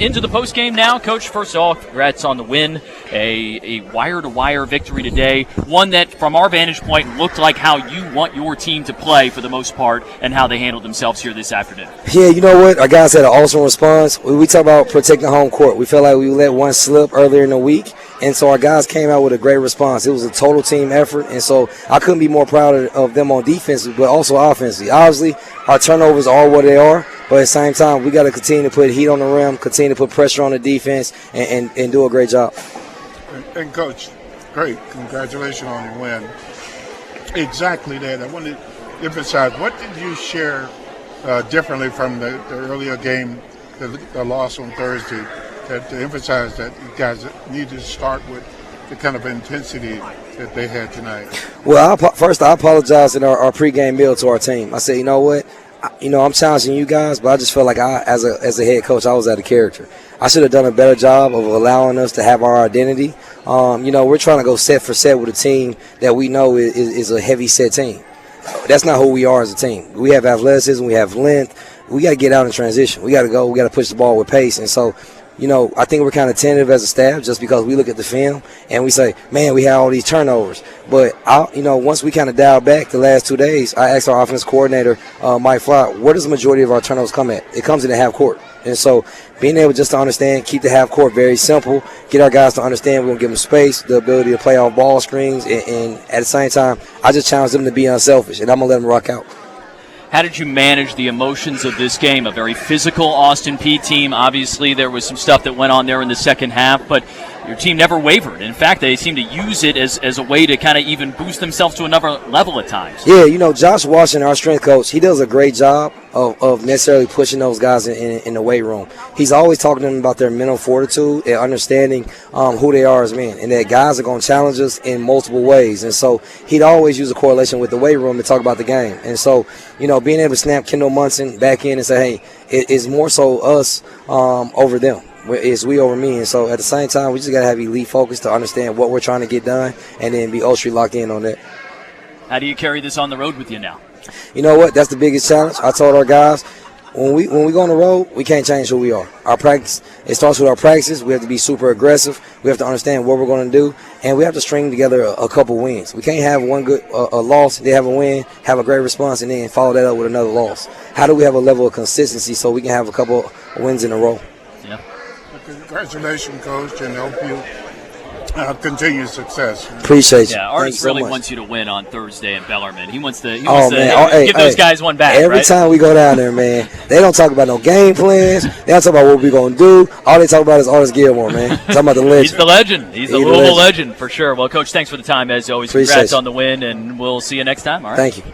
Into the postgame now. Coach, first of all, congrats on the win. A wire-to-wire victory today. One that, from our vantage point, looked like how you want your team to play for the most part and how they handled themselves here this afternoon. Yeah, you know what? Our guys had an awesome response. We talk about protecting home court. We felt like we let one slip earlier in the week, and so our guys came out with a great response. It was a total team effort, and so I couldn't be more proud of them on defense, but also offensively. Obviously, our turnovers are what they are, but at the same time, we got to continue to put heat on the rim, continue to put pressure on the defense, and do a great job. And Coach, great. Congratulations on your win. Exactly that. I wanted to emphasize, what did you share differently from the earlier game, the loss on Thursday, to emphasize that you guys need to start with the kind of intensity that they had tonight? Well, first, I apologize in our pregame meal to our team. I said, you know what? I'm challenging you guys, but I just felt like as a head coach, I was out of character. I should have done a better job of allowing us to have our identity. We're trying to go set for set with a team that we know is a heavy set team. That's not who we are as a team. We have athleticism, we have length. We got to get out in transition. We got to go. We got to push the ball with pace. And so, I think we're kind of tentative as a staff just because we look at the film and we say, man, we had all these turnovers. But, once we kind of dialed back the last 2 days, I asked our offense coordinator, Mike Fly, where does the majority of our turnovers come at? It comes in the half court. And so being able just to understand, keep the half court very simple, get our guys to understand we're going to give them space, the ability to play off ball screens, and at the same time, I just challenge them to be unselfish, and I'm going to let them rock out. How did you manage the emotions of this game? A very physical Austin Peay team. Obviously, there was some stuff that went on there in the second half, but your team never wavered. In fact, they seemed to use it as a way to kind of even boost themselves to another level at times. Yeah, Josh Washington, our strength coach, he does a great job of necessarily pushing those guys in the weight room. He's always talking to them about their mental fortitude and understanding who they are as men, and that guys are going to challenge us in multiple ways. And so he'd always use a correlation with the weight room to talk about the game. And so, being able to snap Kendall Munson back in and say, hey, it's more so us over them. It's we over me. And so at the same time, we just got to have elite focus to understand what we're trying to get done and then be ultra locked in on that. How do you carry this on the road with you now? You know what? That's the biggest challenge. I told our guys, when we go on the road, we can't change who we are. Our practice, it starts with our practices. We have to be super aggressive. We have to understand what we're going to do, and we have to string together a couple wins. We can't have one good a loss, then have a win, have a great response, and then follow that up with another loss. How do we have a level of consistency so we can have a couple wins in a row? Yeah. Congratulations, Coach, and I hope you continued success. Appreciate you. Yeah, Artis really much. wants you to win on Thursday in Bellarmine. He wants to give those guys one back. Every time we go down there, man, they don't talk about no game plans. They don't talk about what we're going to do. All they talk about is Artis Gilmore, man. Talking about the legend. He's the legend. He's the Louisville legend for sure. Well, Coach, thanks for the time as always. Appreciate Congrats you. on the win, and we'll see you next time. All right. Thank you.